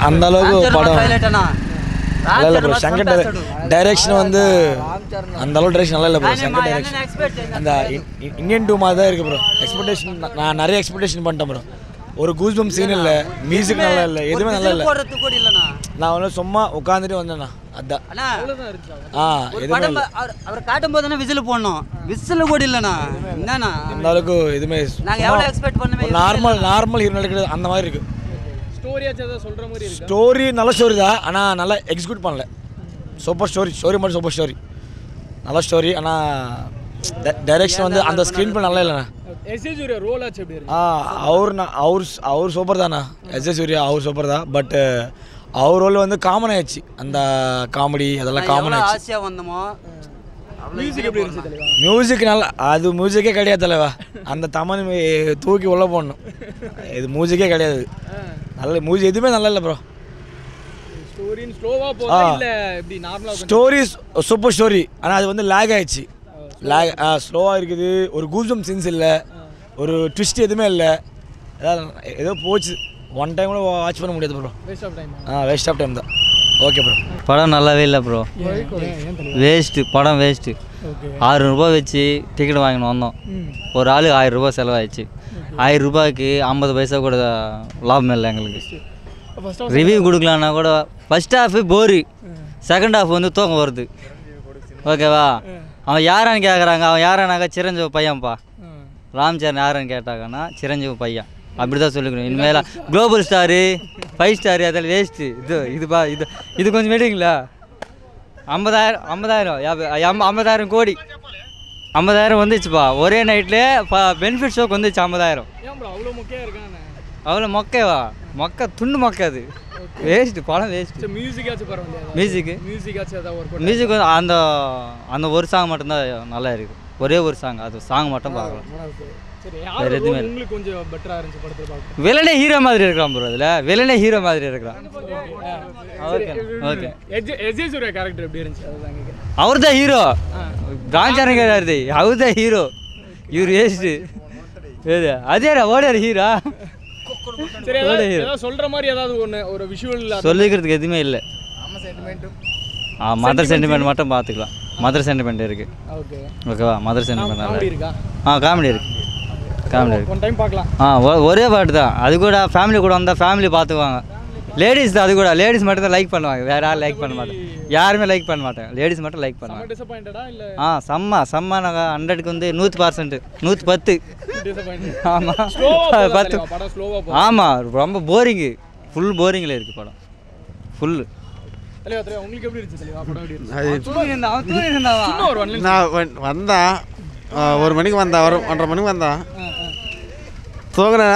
அந்த அளவுக்கு படம் நல்லா இல்லை ப்ரோ. சங்கர் டைரக்ஷன் வந்து அந்த அளவு டைரக்ஷன் நல்லா இல்லை ப்ரோ. சங்கர் டைரக்ஷன் அந்த இந்தியன் 2 மாதிரி தான் இருக்குது ப்ரோ. எக்ஸ்பெக்டேஷன் நான் நிறைய எக்ஸ்பெக்டேஷன் பண்ணிட்டேன் ப்ரோ. ஒரு கூஸ்பம் சீன் இல்லை, மியூசிக் நல்லா இல்லை, எதுவுமே நல்லா இல்லை. நான் வந்து சும்மா உட்காந்துட்டு வந்தேண்ணா. அதான் அவர் காட்டும் போது தானே விசில் போடணும், விசில் கூட இல்லைண்ணா. என்னண்ணா அந்த அளவுக்கு எதுவுமே நார்மல் ஹீரோ நடக்கிறது அந்த மாதிரி இருக்குது. ஸ்டோரி நல்ல ஸ்டோரி தான், ஆனால் நல்லா எக்ஸிக்யூட் பண்ணல. சூப்பர் ஸ்டோரி மட்டும் சூப்பர் ஸ்டோரி, நல்ல ஸ்டோரி. ஆனால் டைரக்ஷன் வந்து அந்த ஸ்க்ரீன் பிளே நல்லா இல்லைண்ணா. அவர் சூப்பர் தாண்ணா. எஸ்ஏ சூர்யா அவர் சூப்பர் தான். பட் அவர் ரோல் வந்து காமன் ஆயிடுச்சு. அந்த காமெடி அதெல்லாம் காமன் ஆயிடுச்சு. மியூசிக் நல்லா, அது மியூசிக்கே கிடையாது தலைவா. அந்த தமிழ் தூக்கி உள்ள போடணும், இது மியூசிக்கே கிடையாது. நல்ல மியூசிக் எதுவுமே நல்லா இல்லை ப்ரோ. ஸ்டோரி சூப்பர் ஸ்டோரி, ஆனால் அது வந்து லேக் ஆயிடுச்சு. ஸ்லோவாக இருக்குது. ஒரு கூஸ்பம் சீன்ஸ் இல்லை, ஒரு ட்விஸ்ட் எதுவுமே இல்லை. ஏதோ போச்சு. ஒன் டைம் கூட வாட்ச் பண்ண முடியாது ப்ரோ. வேஸ்ட் ஆஃப் டைம் தான். Okay bro. படம் நல்லாவே இல்லை ப்ரோ. வேஸ்ட்டு, படம் வேஸ்ட்டு. 600 ரூபா வச்சு டிக்கெட் வாங்கின்னு வந்தோம். ஒரு ஆள் 1000 ரூபா செலவாயிடுச்சு. 1000 ரூபாய்க்கு 50 பைசா கூட லாபம் இல்லை எங்களுக்கு. ரிவ்யூ கொடுக்கலான்னா கூட first half bore, second half வந்து தூக்கம் வருது. ஓகேவா? அவன் யாரான்னு கேட்குறாங்க. அவன் யாரானாக்கா சிரஞ்சீவி பையன்ப்பா. ராம் சரண் யாருன்னு கேட்டாங்கன்னா சிரஞ்சீவி பையன். அப்படி தான் சொல்லிக்கணும். இனிமேல் குளோபல் ஸ்டாரு 5 ஸ்டாரு அதில் வேஸ்ட்டு. இது கொஞ்சம் விடுங்களா? 50,000 கோடி 50,000 வந்துச்சுப்பா. ஒரே நைட்லேயே பெனிஃபிட் ஷோக்கு வந்துச்சு 50,000. அவ்வளோ மொக்கைவா? துண்டு மொக்கை. அது வேஸ்ட்டு, படம் வேஸ்ட்டு. மியூசிக் வந்து அந்த ஒரு சாங் மட்டும்தான் நல்லா இருக்குது. ஒரே ஒரு சாங், அது சாங் மட்டும் பார்க்கலாம். வேறு எதுவுமே வில்லனே ஹீரோ மாதிரி இருக்கிறான் ப்ரோ. அதில் வில்லனே ஹீரோ மாதிரி இருக்கிறான். ஓகே. அவர் தான் ஹீரோ. காஞ்சானங்கிறாரு, அவர் தான் ஹீரோ. இவர் வேஸ்ட்டு. அதே ஓடாரு ஹீரோ. சொல்லிக்கிறதுக்கு எதுவுமே இல்லை. மதர் சென்டிமெண்ட் மட்டும் பார்த்துக்கலாம். மதர் சென்டிமெண்ட் இருக்குது. ஓகேவா? மதர் சென்டிமெண்ட் நல்லா காமெடி இருக்குது. ஒரே பாட்டு தான். அது கூட ஃபேமிலி கூட வந்தால் ஃபேமிலி பார்த்துக்குவாங்க. லேடிஸ் தான், அது கூட லேடிஸ் மட்டும் தான் லைக் பண்ணுவாங்க. வேறு யாரும் லைக் பண்ண மாட்டேன். யாருமே லைக் பண்ண மாட்டேன். லேடிஸ் மட்டும் லைக் பண்ணுவாங்க. செம்ம. நாங்கள் 100க்கு வந்து 100%, 110. ஆமாம் 10. ஆமாம், ரொம்ப போரிங்கு. ஃபுல் போரிங்கில் இருக்குது படம். ஃபுல்லு வந்தான். 1 மணிக்கு வந்தா, 1:30 மணிக்கு வந்தான். தூங்கினா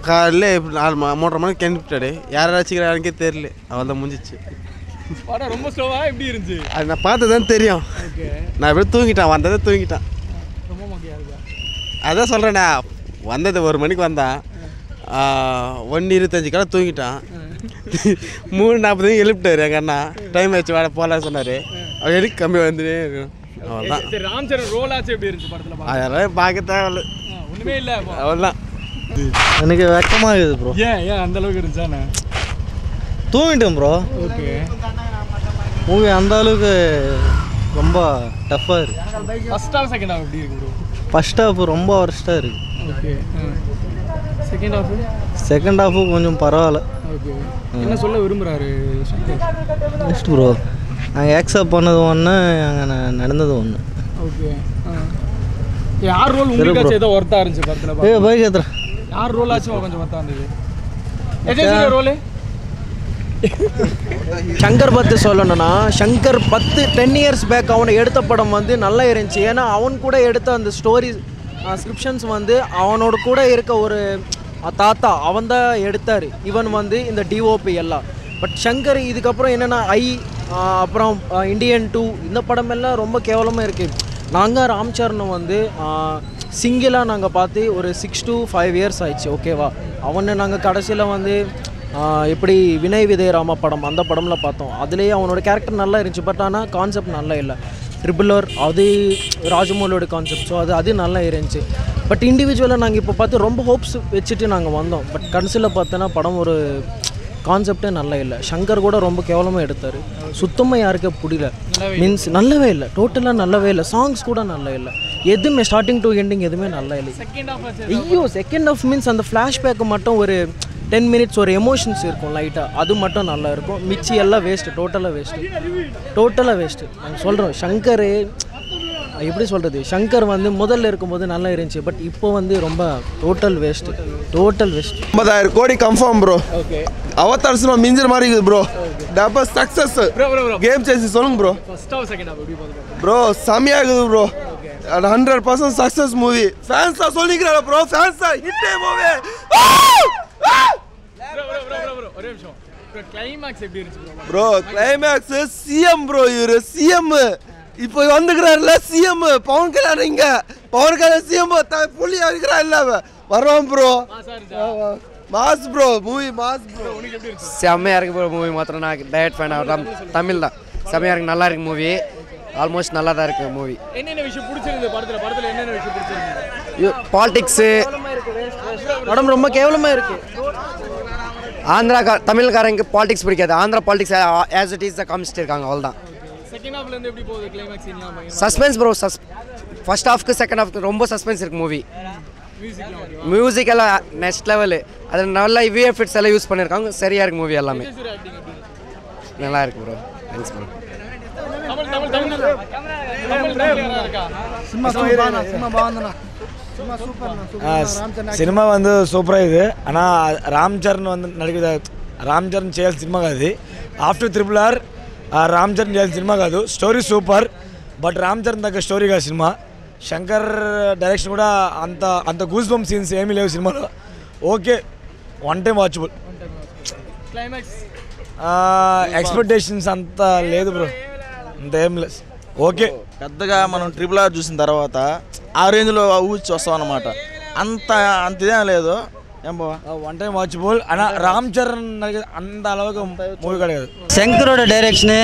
காலையில் 3:30 மணிக்கு கிளம்பிட்டாரு. யாராச்சும் எனக்கே தெரியல. அவன் தான் முடிஞ்சிச்சு. ரொம்ப ஸ்லோவாக எப்படி இருந்துச்சு அது நான் பார்த்து தான் தெரியும். நான் எப்படி தூங்கிட்டான், வந்ததே தூங்கிட்டான். அதான் சொல்கிறேண்ணா, வந்தது 1 மணிக்கு வந்தான். 1:25 தூங்கிட்டான். 3:40 எழுப்பிட்டாரு எங்கள் அண்ணா. டைம் ஆச்சு வாட போகலான்னு சொன்னார். அவர் எடுக்க கம்மி வந்துட்டே இருக்கும். அவ்வளோதான். ராம் சரண் ரோல் ஆச்சு எப்படி இருந்துச்சு படத்தில்? அதெல்லாம் பார்க்க தேவையில்ல, ஒன்றுமே இல்லை. அவ்வளோதான். எனக்கு வெக்கமாக இருக்குது ப்ரோ. ஏன் அந்த அளவுக்கு இருந்துச்சாண்ணே? தூங்கிட்டேன் ப்ரோ. ஓகே. மூவி அந்த அளவுக்கு ரொம்ப டஃப்பாக இருக்குது. ஃபர்ஸ்ட் ஹாஃப் செகண்ட் ஹாஃப் எப்படி இருக்கு ப்ரோ? ஃபர்ஸ்ட் ஹாஃப் ரொம்ப வர்ஸ்ட்டாக இருக்குது. ஓகே. செகண்ட் ஹாஃபு கொஞ்சம் பரவாயில்ல. ஓகே. என்ன சொல்ல விரும்புகிறாரு நெக்ஸ்ட் ப்ரோ? நாங்கள் ஆக்செப்ட் பண்ணது ஒன்று, அங்கே நடந்தது ஒன்று. ஓகே. யார் ரோல் உங்களுக்கு ஏதோ ஒர்த்தாக இருந்துச்சு படத்தில்? பைக் ஏற்றுறேன். யார் ரோல் ஆச்சும் கொஞ்சம் ஒர்த்தாக இருந்தது? எஜே ரோலு சங்கர் பற்றி சொல்லணும்னா, சங்கர் 10 இயர்ஸ் பேக் அவனை எடுத்த படம் வந்து நல்லா இருந்துச்சு. ஏன்னா அவன் கூட எடுத்த அந்த ஸ்டோரி ஸ்கிரிப்ஷன்ஸ் வந்து அவனோட கூட இருக்க ஒரு தாத்தா அவன் தான் எடுத்தார். இவன் வந்து இந்த டிஓபி எல்லாம். பட் சங்கர் இதுக்கப்புறம் என்னென்னா அப்புறம் இந்தியன் 2 இந்த படமெல்லாம் ரொம்ப கேவலமாக இருக்குது. நாங்கள் ராம் சரண் வந்து சிங்கிளாக நாங்கள் பார்த்து ஒரு 6 to 5 இயர்ஸ் ஆயிடுச்சு. ஓகேவா? அவனை நாங்கள் கடைசியில் வந்து எப்படி வினய் விஜயராமா படம் அந்த படமில் பார்த்தோம். அதுலேயே அவனோட கேரக்டர் நல்லா இருந்துச்சு. பட் ஆனால் கான்செப்ட் நல்லா இல்லை. ட்ரிபிளர் அது ராஜமௌலியோட கான்செப்ட். ஸோ அது நல்லா இருந்துச்சு. பட் இண்டிவிஜுவலாக நாங்கள் இப்போ பார்த்து ரொம்ப ஹோப்ஸ் வச்சுட்டு நாங்கள் வந்தோம். பட் கடைசியில் பார்த்தோன்னா படம் ஒரு கான்செப்டே நல்லா இல்லை. சங்கர் கூட ரொம்ப கேவலமாக எடுத்தார். சுத்தமாக யாருக்கே பிடிக்கல. மீன்ஸ் நல்லாவே இல்லை, டோட்டலாக நல்லாவே இல்லை. சாங்ஸ் கூட நல்லா இல்லை, எதுவுமே ஸ்டார்டிங் டு எண்டிங் எதுவுமே நல்லா இல்லை. ஐயோ செகண்ட் ஆஃப் மீன்ஸ் அந்த ஃப்ளாஷ்பேக்கு மட்டும் ஒரு 10 minutes ஒரு எமோஷன்ஸ் இருக்கும் லைட்டாக, அது மட்டும் நல்லா இருக்கும். மிச்சி எல்லாம் வேஸ்ட்டு, டோட்டலாக வேஸ்ட்டு. நாங்கள் சொல்கிறோம் சங்கர் எப்படி சொல்கிறது, சங்கர் வந்து முதல்ல இருக்கும்போது நல்லா இருந்துச்சு, பட் இப்போ வந்து ரொம்ப டோட்டல் வேஸ்ட்டு. 50,000 கோடி confirm bro. Okay, Avatar cinema மிஞ்சிற மாதிரி இருக்குது bro. Double success game change சொல்லுங்க ப்ரோ. ப்ரோ செம்மையாக இருக்குது ப்ரோ. 100% success movie. ஃபேன்ஸாக சொல்லிக்கிறாங்க ப்ரோ, ஃபேன்ஸாக ஹிட்டே movie. Bro climax CM bro, இவரு சிஎம் இப்போ வந்துக்கிறாருல சிஎம் பவன் கல்யாண். இங்க பவன் கல்யாண் சிஎம் புள்ளியா இருக்கிறா இல்ல வருவான் bro. Mass bro, movie mass bro. செம்மையாக இருக்குது ப்ரோ மூவி. மாத்திரம் நான் டயட் ஃபேன் ஆகலாம், தமிழ் தான். செம்மையாக இருக்குது, நல்லா இருக்குது மூவி. ஆல்மோஸ்ட் நல்லா தான் இருக்குது மூவி. என்னென்ன விஷயம் பிடிச்சிருக்கு படத்தில் என்னென்ன விஷயம் பிடிச்சிருக்கு? பாலிடிக்ஸு படம் ரொம்ப கேவலமாக இருக்குது. தமிழ்காரங்க பாலிடிக்ஸ் பிடிக்காது. Andhra politics as it is தான் காமிச்சிட்டு இருக்காங்க, அவ்வளோதான். செகண்ட் ஹாஃப்ல இருந்து எப்படி போகுது கிளைமாக்ஸ் எல்லாம்? Suspense bro. ஃபர்ஸ்ட் ஹாஃப்க்கு செகண்ட் ஹாஃப்க்கு ரொம்ப சஸ்பென்ஸ் இருக்குது மூவி. மியூசிக் எல்லாம் நெக்ஸ்ட் லெவலு. அது நல்லா விஎஃப்எக்ஸ் எல்லாம் யூஸ் பண்ணியிருக்காங்க. சரியாக இருக்குது மூவி எல்லாமே. நல்லா இருக்குது ப்ரோ. Thanks bro. సినిమా வந்து సూపర్ ఇది అన్న. రామ్ చరణ్ வந்து నడిగే రామ్ చరణ్ చేయాల్సిన సినిమా కాదు. ఆఫ్టర్ RRR రామ్ చరణ్ చేయాల్సిన సినిమా కాదు. Story super, but Ram Charan దగ్గర స్టోరీ కాదు సినిమా. శంకర్ డైరెక్షన్ కూడా అంత గూస్ బంప్ సీన్స్ ఏమీ లేవు సినిమాలో. Okay, one time watchable. Expectations అంత లేదు బ్రో, అంత ఏం లేదు. ఓకే, పెద్దగా మనం RRR చూసిన తర్వాత ఆ రేంజ్లో ఊచి వస్తాం అన్నమాట. అంత ఇదేం లేదు. ஏன் போவா ஒன் டைம் வாட்சபிள். ஆனால் ராம் சரண் அந்த அளவுக்கு மூவி கிடையாது. சங்கரோட டைரக்ஷனு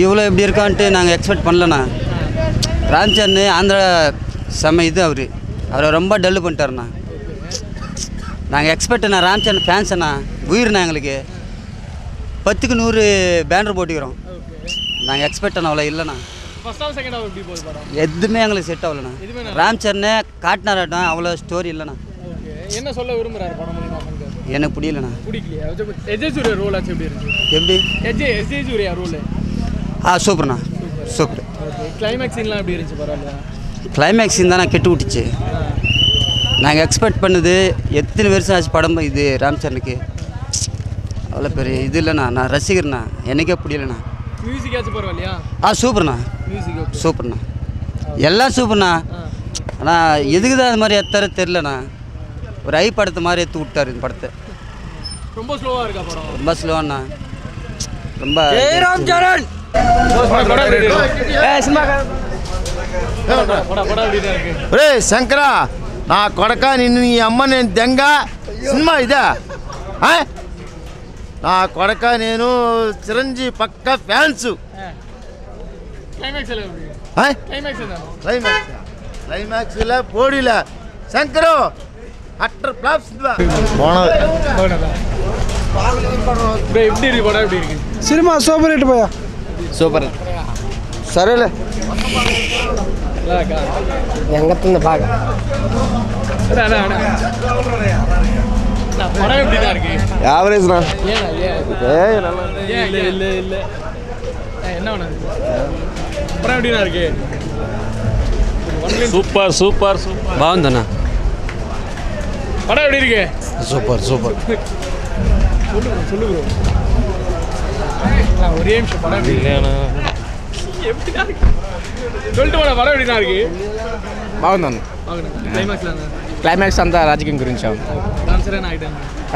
இவ்வளோ எப்படி இருக்கான்ட்டு நாங்கள் எக்ஸ்பெக்ட் பண்ணலண்ணா. ராம் சரண் ஆந்திரா செம்ம இது அவரை ரொம்ப டல்லு பண்ணிட்டாருண்ணா. நாங்கள் எக்ஸ்பெக்ட்ண்ணா, ராம் சரண் ஃபேன்ஸ் அண்ணா, உயிர்ண்ணா எங்களுக்கு. 10க்கு 100 பேனர் போட்டுக்கிறோம். நாங்கள் எக்ஸ்பெக்ட் அண்ணா அவ்வளோ இல்லைண்ணா. எதுவுமே எங்களுக்கு செட் ஆகலண்ணா. ராம் சரண் காட்டினாராட்டா அவ்வளோ ஸ்டோரி இல்லைண்ணா. என்ன சொல்ல விரும்புறாரு படம் மூலமா? எனக்கு புரியலண்ணா. பிடிக்கலையா? எஜய் சூர்யா ரோல் ஆச்சு எப்படி இருந்துச்சு? எப்படி எஜய் சூர்யா ரோல்? சூப்பர்ண்ணா, சூப்பர். கிளைமேக்ஸ் சீன்லாம் எப்படி இருந்துச்சு? பரவாயில்ல. கிளைமேக்ஸ் சீன் தானே கெட்டு விட்டுச்சு. நாங்கள் எக்ஸ்பெக்ட் பண்ணது எத்தனை வருஷம் ஆச்சு படம் இது ராம் சரணுக்கு. அவ்வளோ பெரிய இது இல்லைண்ணா. நான் ரசிகர்ண்ணா, எனக்கே பிடிக்கலண்ணா. மியூசிக் ஆச்சு பரவாயில்லையா? சூப்பர்ண்ணா, சூப்பர்ண்ணா, எல்லாம் சூப்பர்ண்ணா. ஆனால் எதுக்கு தான் அது மாதிரி எத்தார தெரிலண்ணா. ஒரு ஐ படத்தை மாதிரி எடுத்து விட்டார் இந்த படத்தை. ரொம்ப ஸ்லோவாக இருக்கா படம்? ரொம்ப ஸ்லோவாண்ணா, ரொம்ப. ராம் சரண் రే శంకరా, నా కొడక నిన్ను నీ అమ్మ నేను దెంగ సినిమా ఇదా? నా కొడక నేను చిరంజీవి పక్క ఫ్యాన్స్. క్లైమాక్స్ல போடில శంకరు அட்டர் பிளாப் சினிமா போனது. எப்படி இருக்கு படம்? எப்படி இருக்கு சினிமா? சூப்பர் ஹிட் போயா. சூப்பர். సరేలే எங்கத்திருந்து பாக்க படம் எப்படிதான் இருக்கு? యావరేజ్నా? இல்ல என்ன வேணும்? படம் எப்படிதான் இருக்கு? సూపర్ సూపర్ సూపర్ బాగుందన్నా. படம் எப்படி இருக்கு? Super super. சொல்லு ப்ரோ. ஒரே நிமிஷம். படம் எப்படி எப்படிதான் இருக்கு சொல்லிட்டு போன. படம் எப்படிதான் இருக்கு? బాగుందన్న. క్లైమాక్స్ అంతా రాజకీయం గురించి.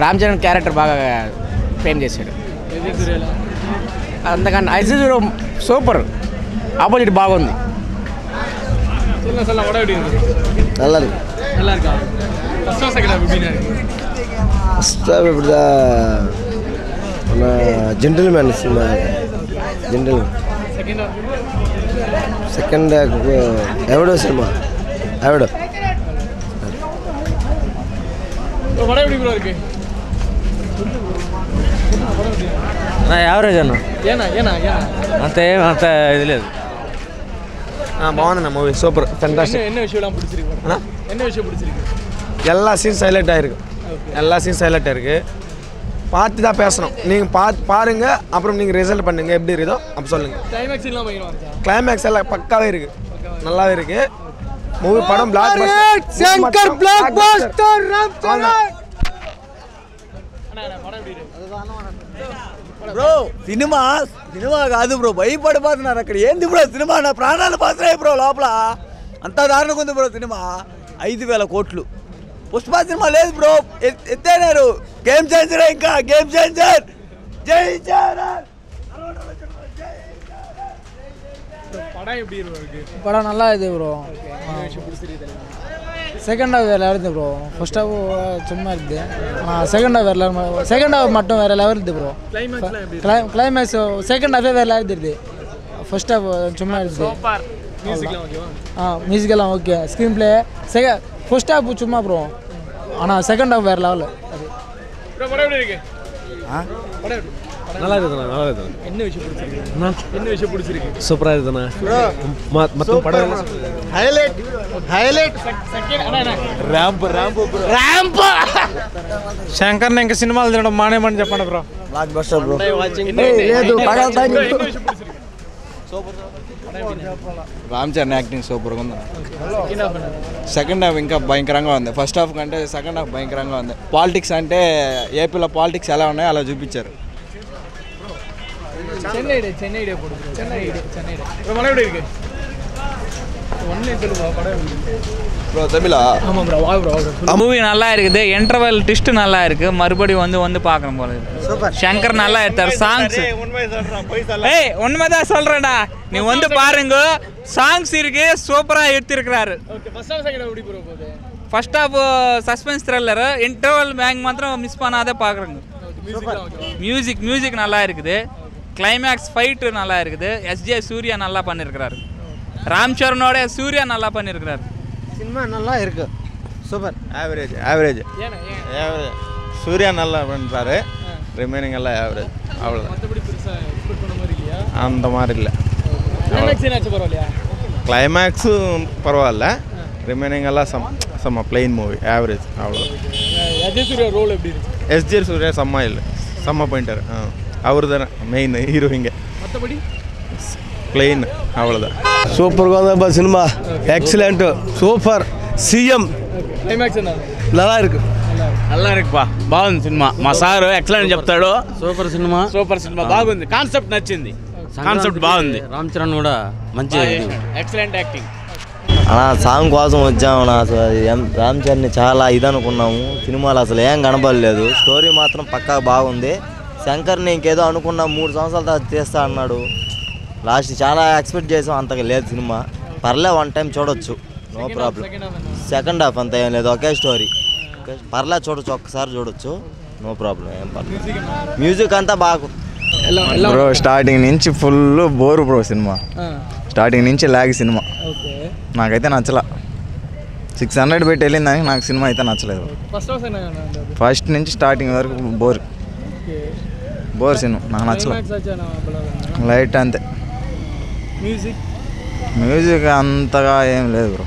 రామ్ చరణ్ క్యారెక్టర్ బాగా ఫ్రేమ్ చేశాడు. అంతకన్నా అజయ్ సూపర్. ఆపోజిట్ బాగుంది. நல்லா இருக்கு. நல்லா இருக்கா? இப்படிதான் ஜென்டில்மேன் சினிமா. ஜென்டில்மேன் செகண்ட் எவடோ சினிமா. எவடோ படம் எப்படி ப்ரோ இருக்கு? యావరేజ్ అన్న ఏనా అంత ఇది లేదు బాగుందண்ணா மூவி சூப்பர் ஃபேண்டாஸ்டிக். என்ன விஷயம் பிடிச்சிருக்கு அண்ணா என்ன விஷயம் பிடிச்சிருக்கு? எல்லா சீன்ஸ் ஹைலைட் ஆயிருக்கு. எல்லா சீன்ஸ் ஹைலைட் ஆயிருக்கு. பார்த்து தான் பேசணும். நீங்கள் பாருங்க, அப்புறம் நீங்கள் ரிசல்ட் பண்ணுங்க, எப்படி இருக்குதோ அப்போ சொல்லுங்க. கிளைமேக்ஸ் எல்லாம் பயங்கரமா இருந்துச்சா? கிளைமேக்ஸ் எல்லாம் பக்காவே இருக்கு, நல்லாவே இருக்கு. மூவி படம் blockbuster. Shankar blockbuster Ram Charan. Bro cinema కాదు బ్రో, భయపడిపోతున్నారు అక్కడ. ఏంది బ్రో సినిమా, నా ప్రాణాలు పోతున్నాయి బ్రో లోపల. అంత దారుణంగా ఉంది బ్రో సినిమా. 5,000 కోట్లు. పుష్ప సినిమా లేదు బ్రో, ఎత్తేనారు. గేమ్ చేంజర్, ఇంకా గేమ్ చేంజర్. జై జగన్. படம் எப்படி இருக்கு? படம் நல்லா இது ப்ரோ. செகண்ட் ஹாஃப் வேறு லெவல் ப்ரோ. ஃபர்ஸ்ட் ஹாஃப் சும்மா இருக்குது. செகண்ட் ஹாஃப் செகண்ட் ஹாஃப் மட்டும் வேறு லெவல் இருக்குது ப்ரோ. கிளைமேக்ஸ் செகண்ட் ஹாஃபே வேறு லெவல் இருக்குது. ஃபர்ஸ்ட் ஹாஃப் சும்மா இருக்குது. மியூசிக்கெல்லாம் okay. Screenplay first half சும்மா ப்ரோ, ஆனால் செகண்ட் ஹாஃப் வேறு லெவல். அது படம் எப்படி இருக்கு? நல்லா இருக்குதுண்ணா, நல்லா இருக்குது. என்ன விஷயம் பிடிச்சிருக்கு? என்ன விஷயம் பிடிச்சிருக்கு? சூப்பராக இருக்குதுண்ணா. மொத்தம் படம் హైలైట్ ర్యాంప్ శంకర్ని ఇంకా సినిమాలు తినడం మానేమని చెప్పండి bro. Block buster bro. Ram Charan acting సూపర్గా ఉంది. సెకండ్ హాఫ్ ఇంకా భయంకరంగా ఉంది. ఫస్ట్ హాఫ్ కంటే సెకండ్ హాఫ్ భయంకరంగా ఉంది. పాలిటిక్స్ అంటే ఏపీలో పాలిటిక్స్ ఎలా ఉన్నాయో అలా చూపించారు. சென்னை படம் எப்படி இருக்கு? ப்ரோ தமிழா? ஆமாம் ப்ரோ, வா ப்ரோ. மூவி நல்லா இருக்குது. இன்டர்வல் ட்விஸ்ட் நல்லா இருக்கு. மறுபடியும் வந்து பார்க்கணும் போல இருக்கு. சங்கர் நல்லா எடுத்தார். சாங்ஸ் உண்மைதான் சொல்றேன்டா, நீ வந்து பாருங்க. சாங்ஸ் இருக்கு, சூப்பரா எடுத்திருக்கிறாரு. First half suspense thriller, interval bang மாத்திரம் மிஸ் பண்ணாத பார்க்குறேங்க. மியூசிக் நல்லா இருக்குது. கிளைமேக்ஸ் ஃபைட்டு நல்லா இருக்குது. எஸ்ஜே சூர்யா நல்லா பண்ணியிருக்கிறாரு. ராம் சரணோட சூர்யா நல்லா பண்ணியிருக்கிறாரு. சினிமா நல்லா இருக்கு. சூப்பர். ஆவரேஜ் சூர்யா நல்லா பண்ணுறாரு. ரிமைனிங் எல்லாம் ஆவரேஜ், அவ்வளோதான். அந்த மாதிரி இல்லை. கிளைமேக்ஸும் பரவாயில்ல, ரிமைனிங் எல்லாம் செம்ம பிளெயின் மூவி, ஆவரேஜ், அவ்வளோ. எஸ்ஜே சூர்யா செம்ம இல்லை, செம்ம பாயிண்டர். அவர் தானே மெயின் ஹீரோயிங்க. ప్లెయిన్ అవ్వదా. సూపర్గా ఉందబ్బా సినిమా. Excellent, super. సీఎం நல்லா இருக்கு. நல்லா இருக்குப்பா, బాగుంది సినిమా. మా సారు ఎక్సలెంట్ చెప్తాడు. సూపర్ సినిమా బాగుంది. కాన్సెప్ట్ నచ్చింది, కాన్సెప్ట్ బాగుంది. రామ్ చరణ్ కూడా మంచి ఎక్సలెంట్ యాక్టింగ్. అలా సాంగ్ కోసం వచ్చాము. రామ్ చరణ్ చాలా ఇది అనుకున్నాము. సినిమాలో అసలు ఏం కనబడలేదు. స్టోరీ మాత్రం పక్కా బాగుంది. శంకర్ని ఇంకేదో అనుకున్నాం, 3 సంవత్సరాల తర్వాత తీస్తా అన్నాడు. లాస్ట్ చాలా ఎక్స్పెక్ట్ చేసాం, అంతగా లేదు సినిమా. పర్లే, 1 టైం చూడొచ్చు, నో ప్రాబ్లం. సెకండ్ హాఫ్ అంత ఏం లేదు, ఒకే స్టోరీ. పర్లే చూడొచ్చు, ఒక్కసారి చూడొచ్చు, నో ప్రాబ్లం, ఏం పర్లేదు. మ్యూజిక్ అంతా బాగుంది బ్రో. స్టార్టింగ్ నుంచి full bore bro cinema. Starting నుంచి లాగ్ సినిమా. నాకైతే నచ్చలా. 600 పెట్టి వెళ్ళిందని నాకు సినిమా అయితే నచ్చలేదు. ఫస్ట్ నుంచి స్టార్టింగ్ వరకు బోర్ సినిమా, నాకు నచ్చలేదు. లైట్ అంతే. మ్యూజిక్ అంతగా ఏం లేదు బ్రో.